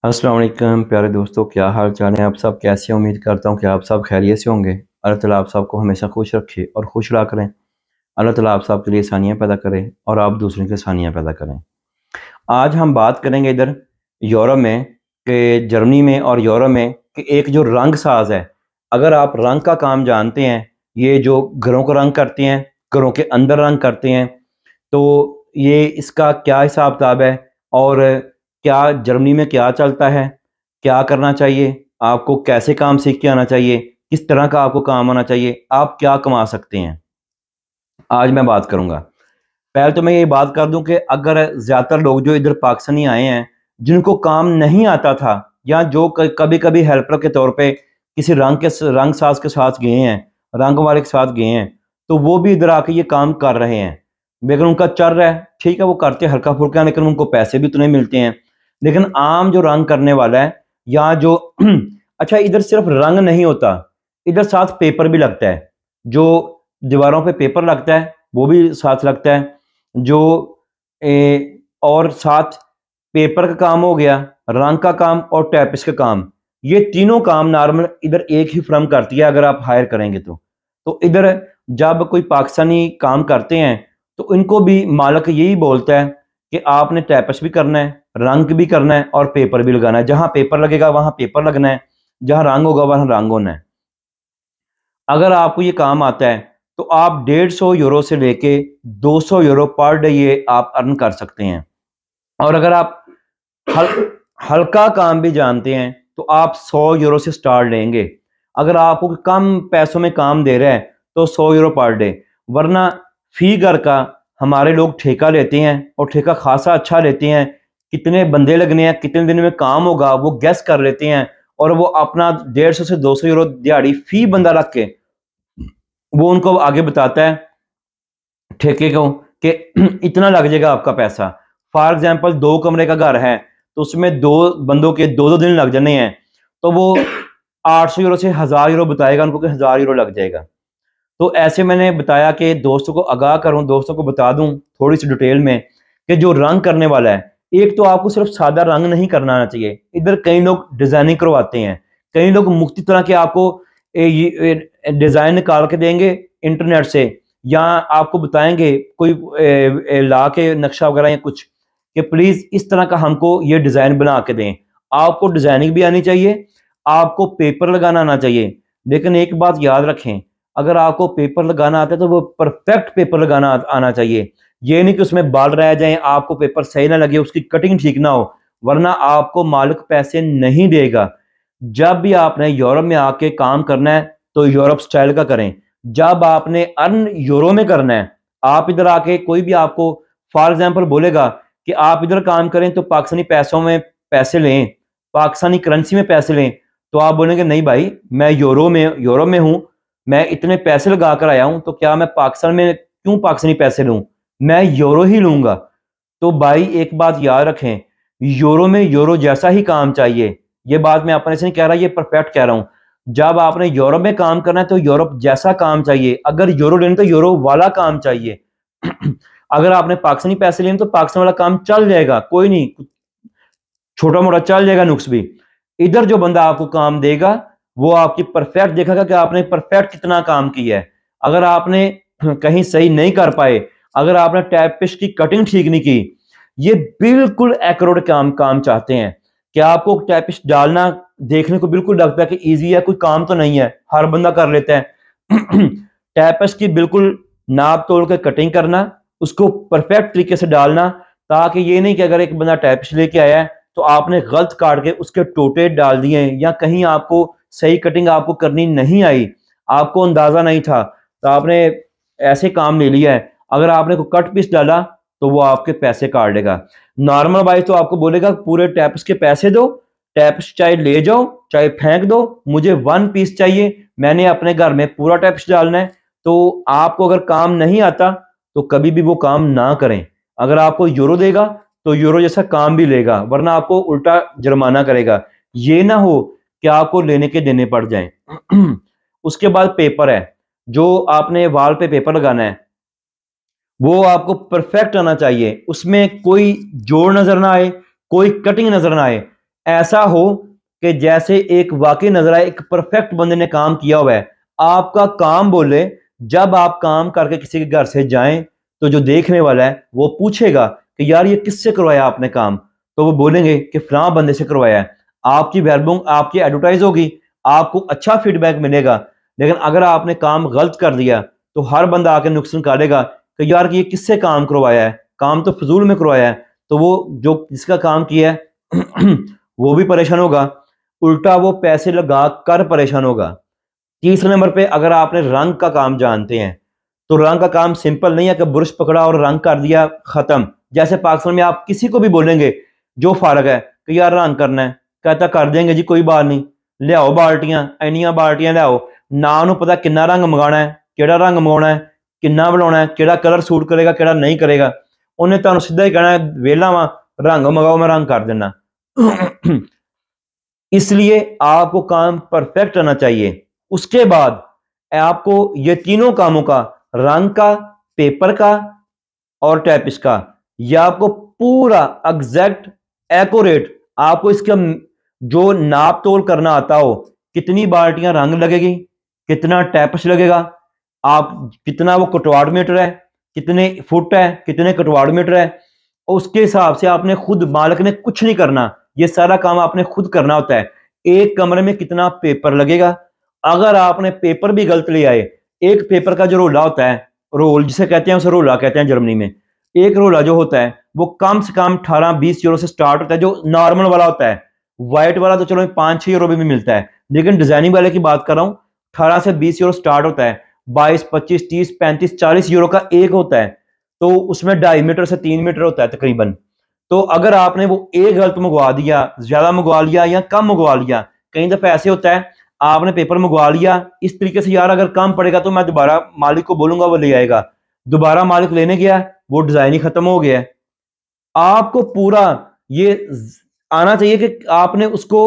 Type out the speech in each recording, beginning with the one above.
अस्सलाम वालेकुम प्यारे दोस्तों, क्या हाल चाल है? आप सब कैसे हैं? उम्मीद करता हूँ कि आप सब खैरियत से होंगे। अल्लाह ताला आप सबको हमेशा खुश रखे और खुश रहा करें। अल्लाह ताला आप सब के लिए आसानियाँ पैदा करे और आप दूसरों की आसानियाँ पैदा करें। आज हम बात करेंगे इधर यूरोप में कि जर्मनी में और यूरोप में कि एक जो रंग साज है, अगर आप रंग का काम जानते हैं, ये जो घरों को रंग करते हैं, घरों के अंदर रंग करते हैं, तो ये इसका क्या हिसाब किताब है और क्या जर्मनी में क्या चलता है, क्या करना चाहिए, आपको कैसे काम सीख के आना चाहिए, किस तरह का आपको काम आना चाहिए, आप क्या कमा सकते हैं, आज मैं बात करूंगा। पहले तो मैं ये बात कर दूं कि अगर ज़्यादातर लोग जो इधर पाकिस्तानी आए हैं, जिनको काम नहीं आता था या जो कभी कभी हेल्पर के तौर पे किसी रंग साज के साथ गए हैं, रंग वाले के साथ गए हैं, तो वो भी इधर आके ये काम कर रहे हैं। लेकिन उनका चल रहा है, ठीक है, वो करते हैं हल्का फुल्का, लेकिन उनको पैसे भी उतने मिलते हैं। लेकिन आम जो रंग करने वाला है या जो अच्छा, इधर सिर्फ रंग नहीं होता, इधर साथ पेपर भी लगता है। जो दीवारों पे पेपर लगता है वो भी साथ लगता है। जो और साथ पेपर का काम हो गया, रंग का काम और टैपिस का काम, ये तीनों काम नॉर्मल इधर एक ही फर्म करती है अगर आप हायर करेंगे तो इधर जब कोई पाकिस्तानी काम करते हैं तो इनको भी मालिक यही बोलता है कि आपने टैपिस भी करना है, रंग भी करना है और पेपर भी लगाना है। जहां पेपर लगेगा वहां पेपर लगना है, जहां रंग होगा वहां रंग होना है। अगर आपको ये काम आता है तो आप 150 यूरो से लेके 200 यूरो पर डे ये आप अर्न कर सकते हैं। और अगर आप हल, हल्का काम भी जानते हैं तो आप 100 यूरो से स्टार्ट लेंगे। अगर आपको कम पैसों में काम दे रहा है तो 100 यूरो पर डे, वरना फी घर का हमारे लोग ठेका लेते हैं और ठेका खासा अच्छा लेते हैं। कितने बंदे लगने हैं, कितने दिन में काम होगा वो गैस कर लेते हैं और वो अपना 150 से 200 यूरो दिहाड़ी फी बंदा रख के वो उनको आगे बताता है ठेके को कि इतना लग जाएगा आपका पैसा। फॉर एग्जांपल 2 कमरे का घर है तो उसमें 2 बंदों के 2-2 दिन लग जाने हैं, तो वो 800 यूरो से 1000 यूरो बताएगा उनको कि 1000 यूरो लग जाएगा। तो ऐसे मैंने बताया कि दोस्तों को आगाह करूं, दोस्तों को बता दूं थोड़ी सी डिटेल में कि जो रंग करने वाला है, एक तो आपको सिर्फ सादा रंग नहीं करना आना चाहिए। इधर कई लोग डिजाइनिंग करवाते हैं, कई लोग मुख्तलिफ तरह के आपको डिजाइन निकाल के देंगे इंटरनेट से, या आपको बताएंगे कोई ला के नक्शा वगैरह या कुछ कि प्लीज इस तरह का हमको ये डिजाइन बना के दें। आपको डिजाइनिंग भी आनी चाहिए, आपको पेपर लगाना आना चाहिए। लेकिन एक बात याद रखें, अगर आपको पेपर लगाना आता है तो वो परफेक्ट पेपर लगाना आना चाहिए। ये नहीं कि उसमें बाल रह जाएं, आपको पेपर सही ना लगे, उसकी कटिंग ठीक ना हो, वरना आपको मालिक पैसे नहीं देगा। जब भी आपने यूरोप में आके काम करना है तो यूरोप स्टाइल का करें। जब आपने अर्न यूरो में करना है, आप इधर आके कोई भी आपको फॉर एग्जांपल बोलेगा कि आप इधर काम करें तो पाकिस्तानी पैसों में पैसे लें, पाकिस्तानी करेंसी में पैसे लें, तो आप बोलेंगे नहीं भाई, मैं यूरो में हूं, मैं इतने पैसे लगा कर आया हूं, तो क्या मैं पाकिस्तान में क्यों पाकिस्तानी पैसे लूं, मैं यूरो ही लूंगा। तो भाई एक बात याद रखें, यूरो में यूरो जैसा ही काम चाहिए। ये बात मैं अपने से नहीं कह रहा, ये परफेक्ट कह रहा हूं। जब आपने यूरोप में काम करना है तो यूरोप जैसा काम चाहिए, अगर यूरो लेना तो यूरो वाला काम चाहिए। अगर आपने पाकिस्तानी पैसे लेने तो पाकिस्तान वाला काम चल जाएगा, कोई नहीं, छोटा मोटा चल जाएगा नुक्स भी। इधर जो बंदा आपको काम देगा वो आपकी परफेक्ट देखेगा कि आपने परफेक्ट कितना काम किया है। अगर आपने कहीं सही नहीं कर पाए, अगर आपने टैपिश की कटिंग ठीक नहीं की, ये बिल्कुल एक्यूरेट काम चाहते हैं कि आपको टैपिश डालना देखने को बिल्कुल लगता है कि इजी है, कोई काम तो नहीं है, हर बंदा कर लेता है। टैपिश की बिल्कुल नाप तोड़ के कटिंग करना, उसको परफेक्ट तरीके से डालना, ताकि ये नहीं कि अगर एक बंदा टैपिश लेके आया है तो आपने गलत काट के उसके टोटे डाल दिए या कहीं आपको सही कटिंग आपको करनी नहीं आई, आपको अंदाजा नहीं था, तो आपने ऐसे काम ले लिया है। अगर आपने कोई कट पीस डाला तो वो आपके पैसे काट देगा। नॉर्मल वाइज तो आपको बोलेगा पूरे टैप्स के पैसे दो, टैप्स चाहे ले जाओ चाहे फेंक दो, मुझे 1 पीस चाहिए, मैंने अपने घर में पूरा टैप्स डालना है। तो आपको अगर काम नहीं आता तो कभी भी वो काम ना करें। अगर आपको यूरो देगा तो यूरो जैसा काम भी लेगा, वरना आपको उल्टा जुर्माना करेगा। ये ना हो कि आपको लेने के देने पड़ जाएं। उसके बाद पेपर है, जो आपने वॉल पे पेपर लगाना है वो आपको परफेक्ट आना चाहिए, उसमें कोई जोड़ नजर ना आए, कोई कटिंग नजर ना आए। ایسا ہو کہ جیسے ایک واقعی نظر آئے ایک پرفیکٹ بندے نے کام کیا ہوا ہے. آپ کا کام بولے. جب آپ کام کر کے کسی کے گھر سے جائیں تو جو دیکھنے والا ہے وہ پوچھے گا کہ یار یہ کس سے کروایا آپ نے کام, تو وہ بولیں گے کہ فلاں بندے سے کروایا ہے. آپ کی ویلبنگ آپ کی ایڈورٹائز ہوگی, آپ کو اچھا فیڈ بیک ملے گا. لیکن اگر آپ نے کام غلط کر دیا تو ہر بندہ آ کے نقصان نکالے گا کہ یار یہ کس سے کام کروایا ہے, کام تو فضول میں کروایا ہے. تو وہ جو جس کا کام کیا ہے وہ بھی پریشان ہوگا, الٹا وہ پیسے لگا کر پریشان ہوگا. تیسرے نمبر پہ اگر آپ نے رنگ کا کام جانتے ہیں تو رنگ کا کام سمپل نہیں ہے کہ برش پکڑا اور رنگ کر دیا ختم. جیسے پاکستان میں آپ کسی کو بھی بولیں گے جو فارغ ہے کہ یار رنگ کرنا ہے, کہتا کر دیں گے جی کوئی بات نہیں, لے آؤ بالٹیاں, اینیاں بالٹیاں لے آؤ, نہ انہوں پتا کنا رنگ منگانا ہے, کیڑا رنگ منگانا ہے, کنا بنانا ہے, کیڑا کلر سوٹ کرے گا کیڑا نہیں کرے گا. انہیں تمہیں سیدھا ہی کہنا ہے ویلا وا رنگ منگاؤ میں رنگ کر دینا. اس لیے آپ کو کام پرفیکٹ آنا چاہیے. اس کے بعد آپ کو یہ تینوں کاموں کا, رنگ کا, پیپر کا اور ٹیپس کا, یہ آپ کو پورا ایگزیکٹ ایکوریٹ آپ کو اس کا جو ناپ تول کرنا آتا ہو, کتنی بالٹیاں رنگ لگے گی, کتنا ٹیپس لگے گا, آپ کتنا وہ کٹواڑ میٹر ہے, کتنے فٹ ہے, کتنے کٹواڑ میٹر ہے, اس کے حساب سے آپ نے خود, مالک نے کچھ نہیں کرنا, یہ سارا کام آپ نے خود کرنا ہوتا ہے. ایک کمرے میں کتنا پیپر لگے گا, اگر آپ نے پیپر بھی غلط لے آئے, ایک پیپر کا جو رولا ہوتا ہے, رول جسے کہتے ہیں اسے رولا کہتے ہیں جرمنی میں, ایک رولا جو ہوتا ہے وہ کم سے کم 18-20 یورو سے سٹارٹ ہوتا ہے, جو نارمل والا ہوتا ہے. وائٹ والا تو چلو 5-6 یورو بھی ملتا ہے, لیکن ڈیزائننگ والے کی بات کر رہا ہوں, 18 سے 20 یورو سٹارٹ ہوتا ہے, 22, 25, 30, 35, 40 یورو کا ایک ہوتا ہے. تو اس میں 2.5 میٹر سے 3 میٹر ہوتا ہے تقریباً. تو اگر آپ نے وہ ایک غلط منگوا دیا, زیادہ منگوا لیا یا کم منگوا لیا, کئی دفعہ ایسے ہوتا ہے آپ نے پیپر منگوا لیا اس طریقے سے, یار اگر کم پڑے گا تو میں دوبارہ مالک کو بولوں گا وہ لے آئے گا, دوبارہ مالک لینے گیا وہ ڈیزائن ہی ختم ہو گیا. آپ کو پورا یہ آنا چاہیے کہ آپ نے اس کو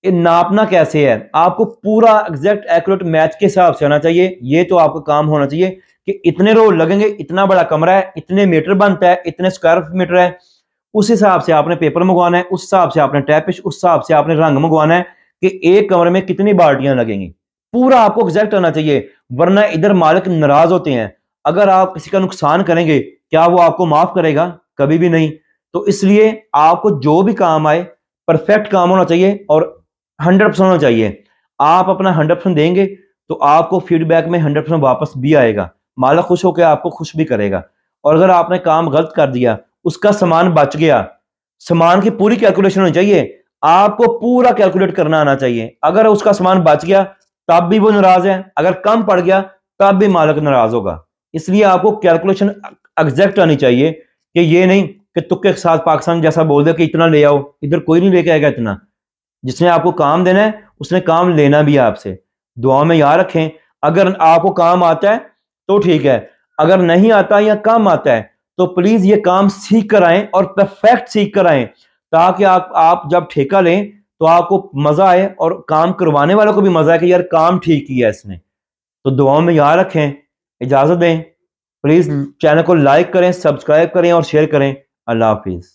ناپنا کیسے ہے, آپ کو پورا ایگزیکٹ ایکوریٹ میچ کے حساب سے آنا چاہیے. یہ تو آپ کا کام ہونا چاہیے کہ اتنے رول لگیں گے, اتنا بڑا کمرہ ہے, اتنے میٹر بنتا ہے, اتنے اسکوائر میٹر ہے, اس حساب سے آپ نے پیپر منگوانا ہے, اس حساب سے آپ نے ٹیپش, اس حساب سے آپ نے رنگ منگوانا ہے کہ ایک کمرے میں کتنی بالٹیاں لگیں گی. پورا آپ کو ایگزیکٹ آنا چاہیے, ورنہ ادھر مالک ناراض ہوتے ہیں. اگر آپ کسی کا نقصان کریں گے کیا وہ آپ کو معاف کرے گا؟ کبھی بھی نہیں. تو اس لیے آپ کو جو بھی کام آئے پرفیکٹ کام ہونا چاہیے اور 100% ہونا چاہیے. آپ اپنا 100% دیں گے تو آپ کو فیڈ بیک میں 100% واپس بھی آئے گا, مالک خوش ہو کے آپ کو خوش بھی کرے گا. اور اگر آپ نے کام غلط کر دیا, اس کا سامان بچ گیا, سامان کی پوری کیلکولیشن ہونی چاہیے, آپ کو پورا کیلکولیٹ کرنا آنا چاہیے. اگر اس کا سامان بچ گیا تب بھی وہ ناراض ہے, اگر کم پڑ گیا تب بھی مالک ناراض ہوگا. اس لیے آپ کو کیلکولیشن ایگزیکٹ آنی چاہیے کہ یہ نہیں کہ تکے کے ساتھ پاکستان جیسا بول دے کہ اتنا لے آؤ, ادھر کوئی نہیں لے کے آئے گا اتنا. جس نے آپ کو کام دینا ہے اس نے کام لینا بھی ہے آپ سے. دعا میں یاد رکھیں, اگر آپ کو کام آتا ہے تو ٹھیک ہے, اگر نہیں آتا یا کم آتا ہے تو پلیز یہ کام سیکھ کر آئیں اور پرفیکٹ سیکھ کر آئیں, تاکہ آپ جب ٹھیکہ لیں تو آپ کو مزہ آئے اور کام کروانے والوں کو بھی مزہ آئے کہ یار کام ٹھیک کیا ہے اس نے. تو دعاؤں میں یاد رکھیں, اجازت دیں, پلیز چینل کو لائک کریں, سبسکرائب کریں اور شیئر کریں. اللہ حافظ.